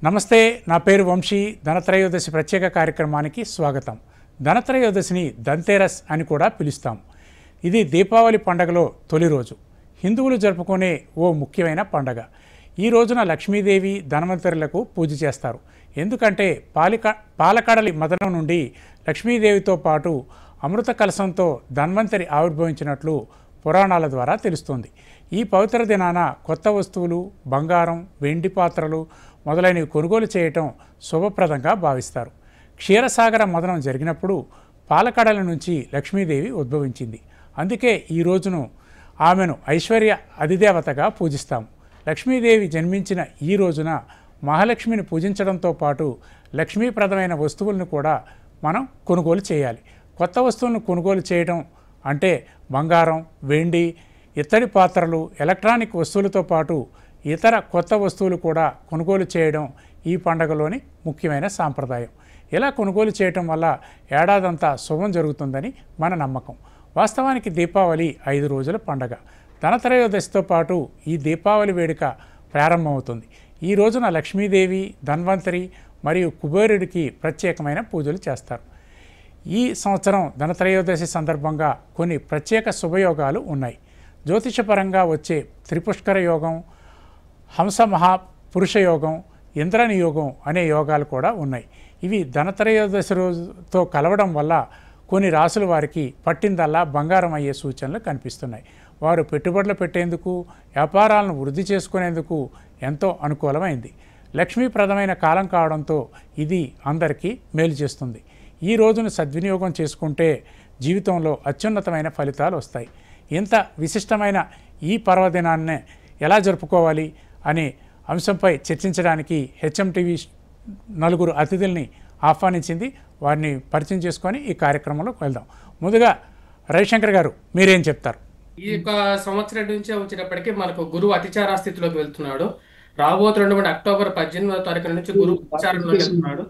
నమస్తే, నా పేరు వంశీ. ధనత్రయోదశి ప్రత్యేక కార్యక్రమానికి స్వాగతం. ధనత్రయోదశిని ధన్తేరస్ అని కూడా పిలుస్తాం. ఇది దీపావళి పండగలో తొలి రోజు. హిందువులు జరుపుకునే ఓ ముఖ్యమైన పండగ. ఈ రోజున లక్ష్మీదేవి, ధన్వంతరులకు పూజ చేస్తారు. ఎందుకంటే పాలకడలి మదనం నుండి లక్ష్మీదేవితో పాటు అమృత కలశంతో ధన్వంతరి ఆవిర్భవించినట్లు పురాణాల ద్వారా తెలుస్తుంది. ఈ పవిత్ర దినాన కొత్త వస్తువులు, బంగారం, వెండి పాత్రలు మొదలైనవి కొనుగోలు చేయటం శుభప్రదంగా భావిస్తారు. క్షీరసాగర మదనం జరిగినప్పుడు పాలకడల నుంచి లక్ష్మీదేవి ఉద్భవించింది. అందుకే ఈ రోజును ఆమెను ఐశ్వర్య అధిదేవతగా పూజిస్తాము. లక్ష్మీదేవి జన్మించిన ఈ రోజున మహాలక్ష్మిని పూజించడంతో పాటు లక్ష్మీప్రదమైన వస్తువులను కూడా మనం కొనుగోలు చేయాలి. కొత్త వస్తువులను కొనుగోలు చేయడం అంటే బంగారం, వెండి, ఇత్తడి పాత్రలు, ఎలక్ట్రానిక్ వస్తువులతో పాటు ఇతర కొత్త వస్తువులు కూడా కొనుగోలు చేయడం ఈ పండుగలోని ముఖ్యమైన సాంప్రదాయం. ఇలా కొనుగోలు చేయటం వల్ల ఏడాదంతా శుభం జరుగుతుందని మన నమ్మకం. వాస్తవానికి దీపావళి 5 రోజుల పండగ. ధనత్రయోదశితో పాటు ఈ దీపావళి వేడుక ప్రారంభమవుతుంది. ఈ రోజున లక్ష్మీదేవి, ధన్వంతరి మరియు కుబేరుడికి ప్రత్యేకమైన పూజలు చేస్తారు. ఈ సంవత్సరం ధనత్రయోదశి సందర్భంగా కొన్ని ప్రత్యేక శుభయోగాలు ఉన్నాయి. జ్యోతిషపరంగా వచ్చే త్రిపుష్కర యోగం, హంస మహాపురుష యోగం, ఇంద్రని యోగం అనే యోగాలు కూడా ఉన్నాయి. ఇవి ధనత్రయోదశి రోజుతో కలవడం వల్ల కొన్ని రాసుల వారికి పట్టిందల్లా బంగారం అయ్యే సూచనలు కనిపిస్తున్నాయి. వారు పెట్టుబడులు పెట్టేందుకు, వ్యాపారాలను వృద్ధి చేసుకునేందుకు ఎంతో అనుకూలమైంది. లక్ష్మీప్రదమైన కాలం కావడంతో ఇది అందరికీ మేలు చేస్తుంది. ఈ రోజును సద్వినియోగం చేసుకుంటే జీవితంలో అత్యున్నతమైన ఫలితాలు వస్తాయి. ఇంత విశిష్టమైన ఈ పర్వదినాన్ని ఎలా జరుపుకోవాలి అనే అంశంపై చర్చించడానికి HMTV నలుగురు అతిథుల్ని ఆహ్వానించింది. వారిని పరిచయం చేసుకొని ఈ కార్యక్రమంలోకి వెళ్దాం. ముందుగా రవిశంకర్ గారు, మీరేం చెప్తారు? ఈ యొక్క సంవత్సరం నుంచి వచ్చినప్పటికీ మనకు గురువు అతిచార స్థితిలోకి వెళ్తున్నాడు. రాబోతున్నటువంటి అక్టోబర్ 18వ తారీఖు నుంచి గురువు అతిచారంలోకి వెళ్తున్నాడు.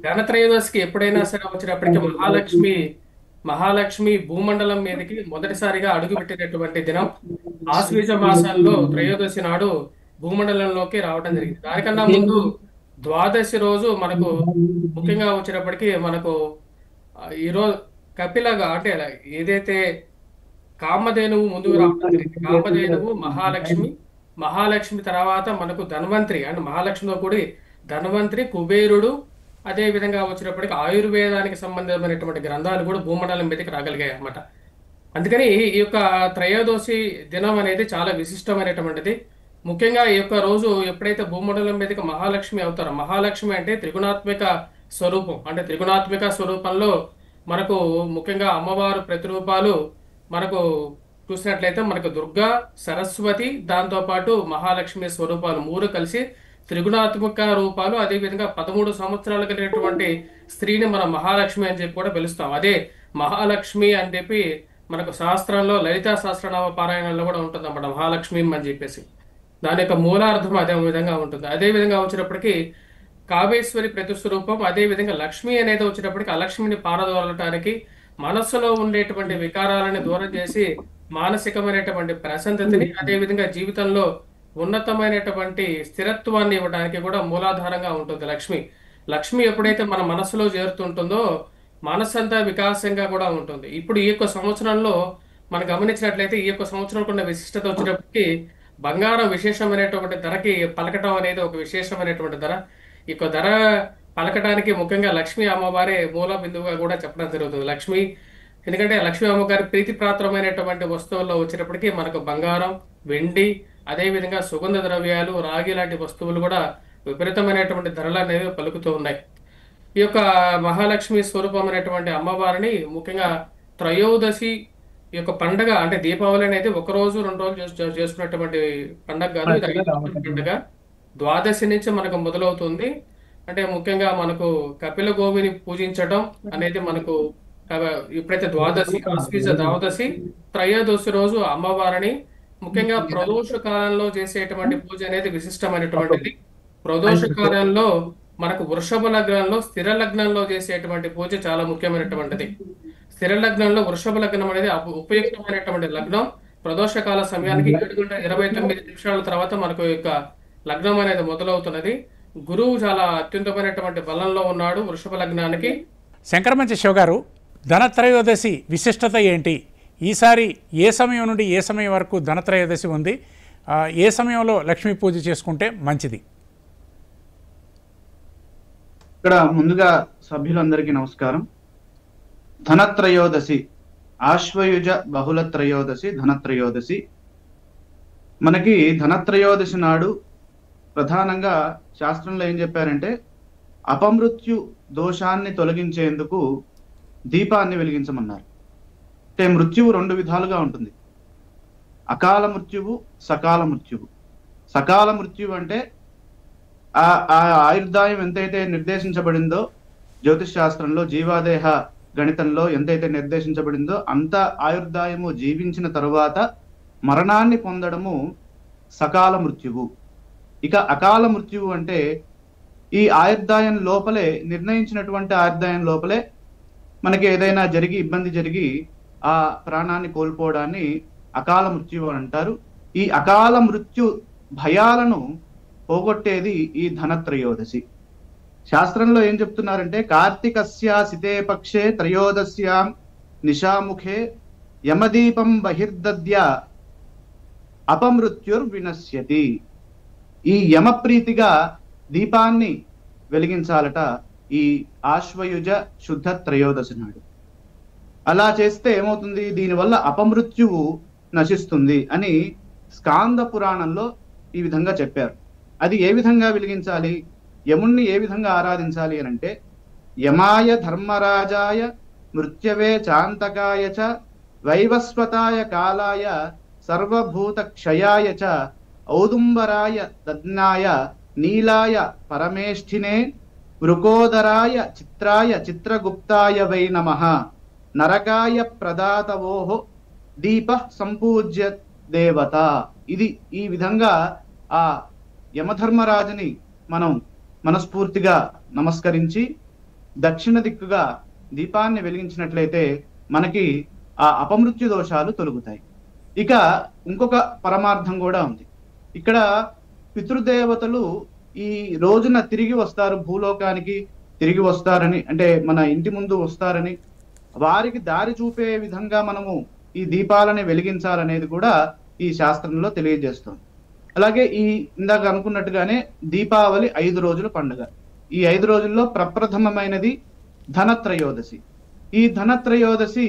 ధనత్రయోదశికి ఎప్పుడైనా సరే వచ్చినప్పటికీ మహాలక్ష్మి భూమండలం మీదకి మొదటిసారిగా అడుగు పెట్టినటువంటి దినం. ఆశ్వీజ మాసాల్లో త్రయోదశి నాడు భూమండలంలోకి రావడం జరిగింది. దానికన్నా ముందు ద్వాదశి రోజు మనకు ముఖ్యంగా వచ్చినప్పటికీ మనకు ఈరోజు కపిలగా అంటే ఏదైతే కామధేనువు ముందుకు రావడం జరిగింది. కామధేనువు మహాలక్ష్మి తర్వాత మనకు ధన్వంతరి అంటే మహాలక్ష్మితో కూడి ధన్వంతరి, కుబేరుడు, అదే విధంగా వచ్చినప్పటికీ ఆయుర్వేదానికి సంబంధమైనటువంటి గ్రంథాలు కూడా భూమండలం మీదకి రాగలిగాయి అన్నమాట. అందుకని ఈ యొక్క త్రయోదశి దినం అనేది చాలా విశిష్టమైనటువంటిది. ముఖ్యంగా ఈ యొక్క రోజు ఎప్పుడైతే భూమండలం మీదకి మహాలక్ష్మి అవుతారో, మహాలక్ష్మి అంటే త్రిగుణాత్మిక స్వరూపం. అంటే త్రిగుణాత్మిక స్వరూపంలో మనకు ముఖ్యంగా అమ్మవారు ప్రతిరూపాలు మనకు చూసినట్లయితే మనకు దుర్గా, సరస్వతి, దాంతోపాటు మహాలక్ష్మి స్వరూపాలు 3 కలిసి త్రిగుణాత్మక రూపాలు. అదేవిధంగా 13 సంవత్సరాలు కలిగినటువంటి స్త్రీని మనం మహాలక్ష్మి అని చెప్పి కూడా పిలుస్తాం. అదే మహాలక్ష్మి అని చెప్పి మనకు శాస్త్రంలో లలితా సహస్రనామ పారాయణంలో కూడా ఉంటుంది అన్నమాట, మహాలక్ష్మి అని చెప్పేసి. దాని యొక్క మూలార్థం అదే విధంగా ఉంటుంది. అదే విధంగా వచ్చినప్పటికీ కామేశ్వరి ప్రతిస్వరూపం. అదే విధంగా లక్ష్మి అనేది వచ్చినప్పటికీ అలక్ష్మిని పారదోలటానికి, మనస్సులో ఉండేటువంటి వికారాలను దూరం చేసి మానసికమైనటువంటి ప్రశాంతతని, అదేవిధంగా జీవితంలో ఉన్నతమైనటువంటి స్థిరత్వాన్ని ఇవ్వడానికి కూడా మూలాధారంగా ఉంటుంది లక్ష్మి ఎప్పుడైతే మన మనస్సులో చేరుతుంటుందో మనస్సంతా వికాసంగా కూడా ఉంటుంది. ఇప్పుడు ఈ యొక్క సంవత్సరంలో మనం గమనించినట్లయితే ఈ యొక్క సంవత్సరం ఉన్న విశిష్టత వచ్చినప్పటికీ బంగారం విశేషమైనటువంటి ధరకి పలకటం అనేది ఒక విశేషమైనటువంటి ధర. ఈ యొక్క ధర పలకటానికి ముఖ్యంగా లక్ష్మీ అమ్మవారే మూల బిందువుగా కూడా చెప్పడం జరుగుతుంది. ఎందుకంటే లక్ష్మీ అమ్మగారి ప్రీతిప్రాత్రమైనటువంటి వస్తువుల్లో వచ్చినప్పటికీ మనకు బంగారం, వెండి, అదేవిధంగా సుగంధ ద్రవ్యాలు, రాగి లాంటి వస్తువులు కూడా విపరీతమైనటువంటి ధరలు అనేవి పలుకుతూ ఉన్నాయి. ఈ యొక్క మహాలక్ష్మి స్వరూపమైనటువంటి అమ్మవారిని ముఖ్యంగా త్రయోదశి ఈ యొక్క పండుగ అంటే దీపావళి అనేది 1 రోజు 2 రోజులు చేసుకున్నటువంటి పండుగ కాదు. ఇది 5 రోజుల పండుగ. ద్వాదశి నుంచి మనకు మొదలవుతుంది. అంటే ముఖ్యంగా మనకు కపిల గోవిని పూజించడం అనేది మనకు ఎప్పుడైతే ద్వాదశి ఆశ్వీజ ద్వాదశి త్రయోదశి రోజు అమ్మవారిని ముఖ్యంగా ప్రదోష కాలంలో చేసేటువంటి పూజ అనేది విశిష్టమైనటువంటిది. ప్రదోష కాలంలో మనకు వృషభ లగ్నంలో స్థిర లగ్నంలో చేసేటువంటి పూజ చాలా ముఖ్యమైనటువంటిది. స్థిర లగ్నంలో వృషభ లగ్నం అనేది ఉపయుక్తమైనటువంటి లగ్నం. ప్రదోషకాల సమయానికి 7:29 తర్వాత మనకు యొక్క లగ్నం అనేది మొదలవుతున్నది. గురువు చాలా అత్యున్నతమైనటువంటి బలంలో ఉన్నాడు వృషభ లగ్నానికి. శంకరమంచి శివ గారు, ధనత్రయోదశి విశిష్టత ఏంటి? ఈసారి ఏ సమయం నుండి ఏ సమయం వరకు ధనత్రయోదశి ఉంది? ఏ సమయంలో లక్ష్మీ పూజ చేసుకుంటే మంచిది? ఇక్కడ ముందుగా సభ్యులందరికీ నమస్కారం. ధనత్రయోదశి, ఆశ్వయుజ బహుళ త్రయోదశి, ధనత్రయోదశి. మనకి ధనత్రయోదశి నాడు ప్రధానంగా శాస్త్రంలో ఏం చెప్పారంటే, అపమృత్యు దోషాన్ని తొలగించేందుకు దీపాన్ని వెలిగించమన్నారు. అంటే మృత్యువు రెండు విధాలుగా ఉంటుంది, అకాల మృత్యువు, సకాల మృత్యువు. సకాల మృత్యువు అంటే ఆ ఆయుర్దాయం ఎంతైతే నిర్దేశించబడిందో జ్యోతిష్ శాస్త్రంలో, జీవాదేహ గణితంలో ఎంతైతే నిర్దేశించబడిందో అంత ఆయుర్దాయము జీవించిన తరువాత మరణాన్ని పొందడము సకాల మృత్యువు. ఇక అకాల మృత్యువు అంటే ఈ ఆయుర్దాయం లోపలే, నిర్ణయించినటువంటి ఆయుర్దాయం లోపలే మనకి ఏదైనా జరిగి, ఇబ్బంది జరిగి ఆ ప్రాణాన్ని కోల్పోవడాన్ని అకాల మృత్యువు అని అంటారు. ఈ అకాల మృత్యు భయాలను పోగొట్టేది ఈ ధనత్రయోదశి. శాస్త్రంలో ఏం చెప్తున్నారంటే, కార్తీకస్య సితే పక్షే త్రయోదశ్యాం నిశాముఖే యమదీపం బహిర్దద్య అపమృత్యుర్వినశ్యతి. ఈ యమప్రీతిగా దీపాన్ని వెలిగించాలట ఈ ఆశ్వయుజ శుద్ధ త్రయోదశి నాడు. అలా చేస్తే ఏమవుతుంది, దీనివల్ల అపమృత్యువు నశిస్తుంది అని స్కాంద పురాణంలో ఈ విధంగా చెప్పారు. అది ఏ విధంగా వెలిగించాలి, యముణ్ణి ఏ విధంగా ఆరాధించాలి అని అంటే, యమాయ ధర్మరాజాయ మృత్యవే చాంతకాయ చ వైవస్వతాయ కాలాయ సర్వభూత క్షయాయ చ ఔదుంబరాయ దద్నాయ నీలాయ పరమేష్ఠినే వృకోదరాయ చిత్రాయ చిత్రగుప్తాయ వై నమః నరకాయ ప్రదాతవోః దీప సంపూజ్య దేవత. ఇది ఈ విధంగా ఆ యమధర్మరాజుని మనం మనస్ఫూర్తిగా నమస్కరించి దక్షిణ దిక్కుగా దీపాన్ని వెలిగించినట్లయితే మనకి ఆ అపమృత్యు దోషాలు తొలగుతాయి. ఇక ఇంకొక పరమార్థం కూడా ఉంది. ఇక్కడ పితృదేవతలు ఈ రోజున తిరిగి వస్తారు, భూలోకానికి తిరిగి వస్తారని, అంటే మన ఇంటి ముందు వస్తారని, వారికి దారి చూపే విధంగా మనము ఈ దీపాలని వెలిగించాలనేది కూడా ఈ శాస్త్రంలో తెలియజేస్తుంది. అలాగే ఈ ఇందాక అనుకున్నట్టుగానే దీపావళి 5 రోజుల పండుగ. ఈ 5 రోజుల్లో ప్రప్రథమమైనది ధనత్రయోదశి. ఈ ధనత్రయోదశి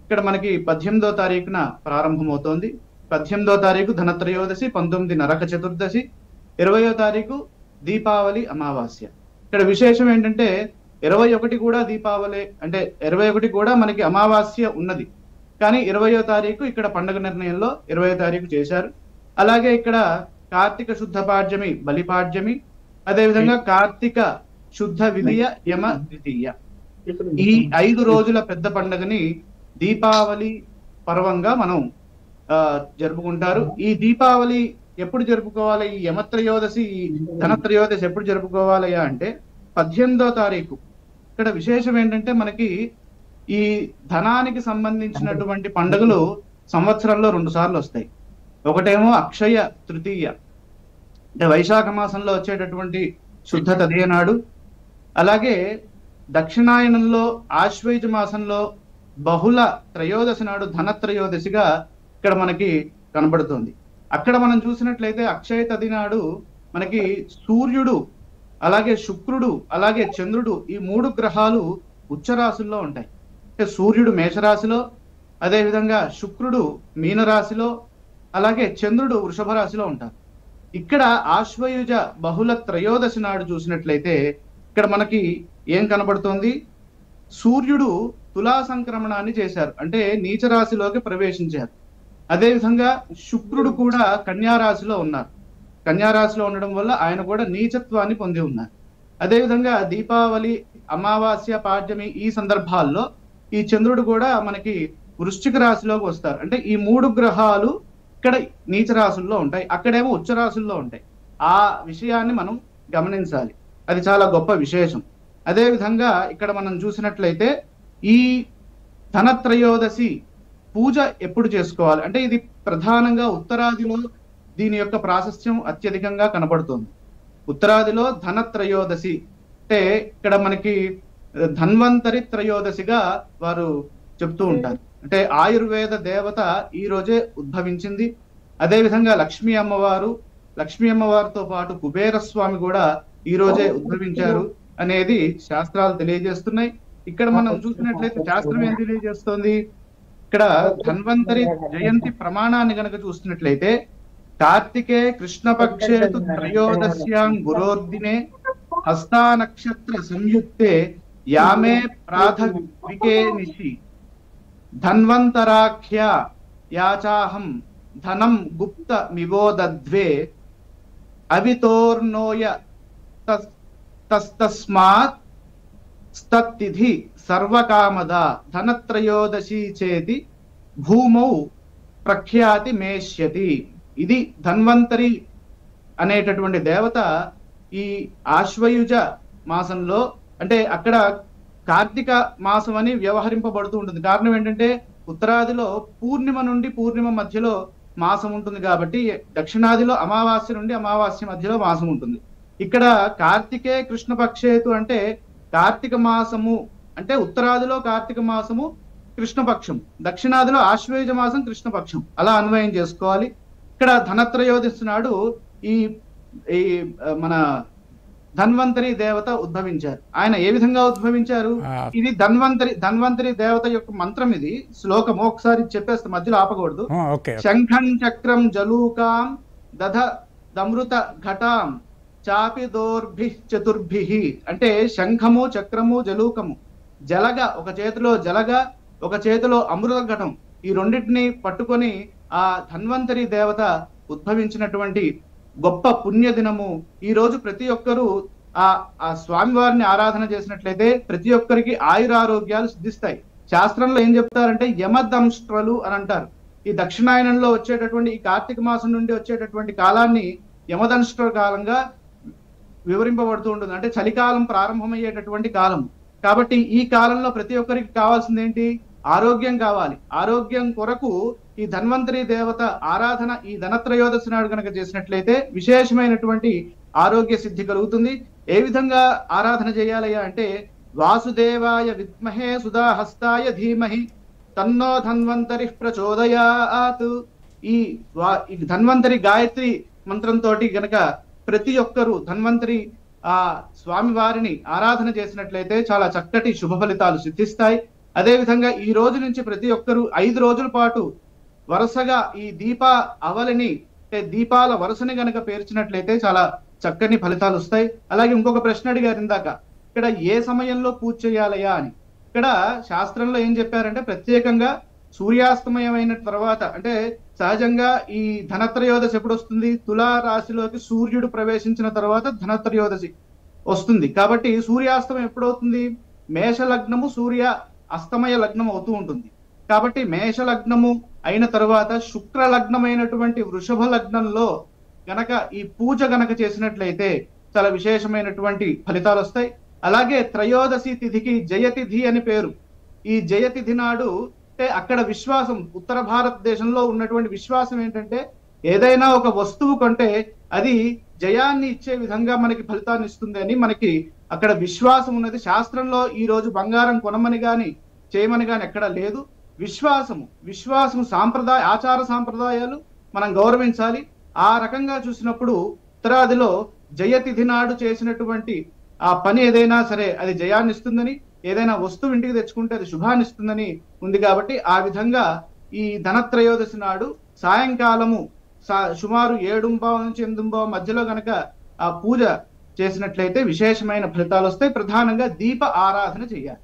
ఇక్కడ మనకి 18వ తారీఖున ప్రారంభమవుతోంది. 18వ తారీఖు ధనత్రయోదశి, 19 నరక చతుర్దశి, 20వ తారీఖు దీపావళి అమావాస్య. ఇక్కడ విశేషం ఏంటంటే 21 కూడా దీపావళి, అంటే 21 కూడా మనకి అమావాస్య ఉన్నది, కానీ 20వ తారీఖు ఇక్కడ పండుగ నిర్ణయంలో 20వ తారీఖు చేశారు. అలాగే ఇక్కడ కార్తీక శుద్ధ పాడ్యమి, బలిపాడ్యమి, అదేవిధంగా కార్తీక శుద్ధ విధియ, యమ ద్వితీయ. ఈ 5 రోజుల పెద్ద పండుగని దీపావళి పర్వంగా మనం జరుపుకుంటారు. ఈ దీపావళి ఎప్పుడు జరుపుకోవాలి, ఈ యమత్రయోదశి, ఈ ధనత్రయోదశి ఎప్పుడు జరుపుకోవాలి అంటే 18వ తారీఖు. ఇక్కడ విశేషం ఏంటంటే, మనకి ఈ ధనానికి సంబంధించినటువంటి పండుగలు సంవత్సరంలో 2 సార్లు వస్తాయి. ఒకటేమో అక్షయ తృతీయ, అంటే వైశాఖ మాసంలో వచ్చేటటువంటి శుద్ధ తదియ నాడు. అలాగే దక్షిణాయనంలో ఆశ్వయుజ మాసంలో బహుళ త్రయోదశి నాడు ధనత్రయోదశిగా ఇక్కడ మనకి కనబడుతుంది. అక్కడ మనం చూసినట్లయితే అక్షయ తది నాడు మనకి సూర్యుడు, అలాగే శుక్రుడు, అలాగే చంద్రుడు, ఈ 3 గ్రహాలు ఉచ్చరాశుల్లో ఉంటాయి. అంటే సూర్యుడు మేషరాశిలో, అదేవిధంగా శుక్రుడు మీనరాశిలో, అలాగే చంద్రుడు వృషభ రాశిలో ఉంటారు. ఇక్కడ ఆశ్వయుజ బహుళ త్రయోదశి నాడు చూసినట్లయితే ఇక్కడ మనకి ఏం కనబడుతోంది, సూర్యుడు తులా సంక్రమణాన్ని చేశారు, అంటే నీచ రాశిలోకి ప్రవేశించారు. అదేవిధంగా శుక్రుడు కూడా కన్యా రాశిలో ఉన్నారు. కన్యా రాశిలో ఉండడం వల్ల ఆయన కూడా నీచత్వాన్ని పొంది ఉన్నారు. అదేవిధంగా దీపావళి, అమావాస్య, పాడ్యమి ఈ సందర్భాల్లో ఈ చంద్రుడు కూడా మనకి వృశ్చిక రాశిలోకి వస్తారు. అంటే ఈ 3 గ్రహాలు ఇక్కడ నీచ రాశుల్లో ఉంటాయి, అక్కడేమో ఉచ్చ రాశుల్లో ఉంటాయి. ఆ విషయాన్ని మనం గమనించాలి, అది చాలా గొప్ప విశేషం. అదేవిధంగా ఇక్కడ మనం చూసినట్లయితే ఈ ధనత్రయోదశి పూజ ఎప్పుడు చేసుకోవాలి అంటే, ఇది ప్రధానంగా ఉత్తరాదిలో దీని యొక్క ప్రాశస్త్యం అత్యధికంగా కనబడుతుంది. ఉత్తరాదిలో ధనత్రయోదశి అంటే ఇక్కడ మనకి ధన్వంతరి త్రయోదశిగా వారు చెప్తూ ఉంటారు. అంటే ఆయుర్వేద దేవత ఈ రోజే ఉద్భవించింది. అదేవిధంగా లక్ష్మీ అమ్మవారితో పాటు కుబేర స్వామి కూడా ఈ రోజే ఉద్భవించారు అనేది శాస్త్రాలు తెలియజేస్తున్నాయి. ఇక్కడ మనం చూసినట్లయితే శాస్త్రం ఏం తెలియజేస్తోంది, ఇక్కడ ధన్వంతరి జయంతి ప్రమాణాన్ని గనక చూసినట్లయితే కార్తికే కృష్ణపక్షే త్రయోదశ్యాం గురోర్దినే హస్తా నక్షత్ర సంయుక్తే యామే ప్రాథవికే నిశి ధన్వంతరాఖ్య యాచాహం ధనం గుప్త మివోదద్వే అవితోర్నోయ తస్తస్మాత్ స్తత్తిథి సర్వకామద ధనత్రయోదశి చేతి భూమౌ ప్రఖ్యాతి మేష్యతి. ఇది ధన్వంతరి అనేటటువంటి దేవత ఈ ఆశ్వయుజ మాసంలో, అంటే అక్కడ కార్తీక మాసం అని వ్యవహరింపబడుతూ ఉంటుంది. కారణం ఏంటంటే ఉత్తరాదిలో పూర్ణిమ నుండి పూర్ణిమ మధ్యలో మాసం ఉంటుంది కాబట్టి, దక్షిణాదిలో అమావాస్య నుండి అమావాస్య మధ్యలో మాసం ఉంటుంది. ఇక్కడ కార్తికే కృష్ణపక్షేతు అంటే కార్తీక మాసము, అంటే ఉత్తరాదిలో కార్తీక మాసము కృష్ణపక్షం, దక్షిణాదిలో ఆశ్వయుజ మాసం కృష్ణపక్షం, అలా అన్వయం చేసుకోవాలి. ఇక్కడ ధనత్రయోదశి నాడు ఈ మన ధన్వంతరి దేవత ఉద్భవించారు. ఆయన ఏ విధంగా ఉద్భవించారు, ఇది ధన్వంతరి దేవత యొక్క మంత్రం, ఇది శ్లోకము ఒకసారి చెప్పేస్తే మధ్యలో ఆపకూడదు. శంఖం చక్రం జలూకాం దమృత ఘటాం చాపి దోర్భి చతుర్భి, అంటే శంఖము చక్రము జలూకము, జలగ ఒక చేతిలో జలగ ఒక చేతిలో అమృత ఘటం, ఈ రెండింటిని పట్టుకొని ఆ ధన్వంతరి దేవత ఉద్భవించినటువంటి గొప్ప పుణ్య దినము. ఈ రోజు ప్రతి ఒక్కరూ ఆ స్వామివారిని ఆరాధన చేసినట్లయితే ప్రతి ఒక్కరికి ఆయురారోగ్యాలు సిద్ధిస్తాయి. శాస్త్రంలో ఏం చెప్తారంటే యమదంష్ట్రలు అని అంటారు. ఈ దక్షిణాయనంలో వచ్చేటటువంటి ఈ కార్తీక మాసం నుండి వచ్చేటటువంటి కాలాన్ని యమదంష్ట్ర కాలంగా వివరింపబడుతూ ఉంటుంది. అంటే చలికాలం ప్రారంభమయ్యేటటువంటి కాలం. కాబట్టి ఈ కాలంలో ప్రతి ఒక్కరికి కావాల్సింది ఏంటి, ఆరోగ్యం కావాలి. ఆరోగ్యం కొరకు ఈ ధన్వంతరి దేవత ఆరాధన ఈ ధనత్రయోదశి నాడు కనుక చేసినట్లయితే విశేషమైనటువంటి ఆరోగ్య సిద్ధి కలుగుతుంది. ఏ విధంగా ఆరాధన చేయాలయ్యా అంటే వాసుదేవాయ విద్మహే సుధాహస్తాయ ధీమహి తన్నో ధన్వంతరి ప్రచోదయాత్. ఈ ధన్వంతరి గాయత్రి మంత్రంతో గనక ప్రతి ఒక్కరూ ధన్వంతరి స్వామి వారిని ఆరాధన చేసినట్లయితే చాలా చక్కటి శుభ ఫలితాలు సిద్ధిస్తాయి. అదేవిధంగా ఈ రోజు నుంచి ప్రతి ఒక్కరూ 5 రోజుల పాటు వరుసగా ఈ అవలిని అంటే దీపాల వరుసని గనక పేర్చినట్లయితే చాలా చక్కని ఫలితాలు వస్తాయి. అలాగే ఇంకొక ప్రశ్న అడిగారు ఇందాక, ఇక్కడ ఏ సమయంలో పూజ చేయాలయా అని. ఇక్కడ శాస్త్రంలో ఏం చెప్పారంటే ప్రత్యేకంగా సూర్యాస్తమయమైన తర్వాత, అంటే సహజంగా ఈ ధనత్రయోదశి ఎప్పుడు వస్తుంది, తులా రాశిలోకి సూర్యుడు ప్రవేశించిన తర్వాత ధనత్రయోదశి వస్తుంది. కాబట్టి సూర్యాస్తమయం ఎప్పుడవుతుంది, మేష లగ్నము సూర్య అస్తమయ లగ్నం అవుతూ ఉంటుంది. కాబట్టి మేష లగ్నము అయిన తర్వాత శుక్ర లగ్నమైనటువంటి వృషభ లగ్నంలో గనక ఈ పూజ గనక చేసినట్లయితే చాలా విశేషమైనటువంటి ఫలితాలు వస్తాయి. అలాగే త్రయోదశి తిథికి జయతిథి అని పేరు. ఈ జయతిథి నాడు అంటే అక్కడ విశ్వాసం, ఉత్తర భారతదేశంలో ఉన్నటువంటి విశ్వాసం ఏంటంటే ఏదైనా ఒక వస్తువు కొంటే అది జయాన్ని ఇచ్చే విధంగా మనకి ఫలితాన్ని ఇస్తుంది అని మనకి అక్కడ విశ్వాసం ఉన్నది. శాస్త్రంలో ఈ రోజు బంగారం కొనమని గాని చేయమని గాని ఎక్కడ లేదు. విశ్వాసము ఆచార సాంప్రదాయాలు మనం గౌరవించాలి. ఆ రకంగా చూసినప్పుడు ఉత్తరాదిలో జయతిథి నాడు చేసినటువంటి ఆ పని ఏదైనా సరే అది జయాన్ని ఇస్తుందని, ఏదైనా వస్తువు ఇంటికి తెచ్చుకుంటే అది శుభాన్ని ఇస్తుందని ఉంది. కాబట్టి ఆ విధంగా ఈ ధనత్రయోదశి నాడు సాయంకాలము సుమారు 7:15 నుంచి 8:15 మధ్యలో గనక ఆ పూజ చేసినట్లయితే విశేషమైన ఫలితాలు వస్తాయి. ప్రధానంగా దీప ఆరాధన చేయాలి.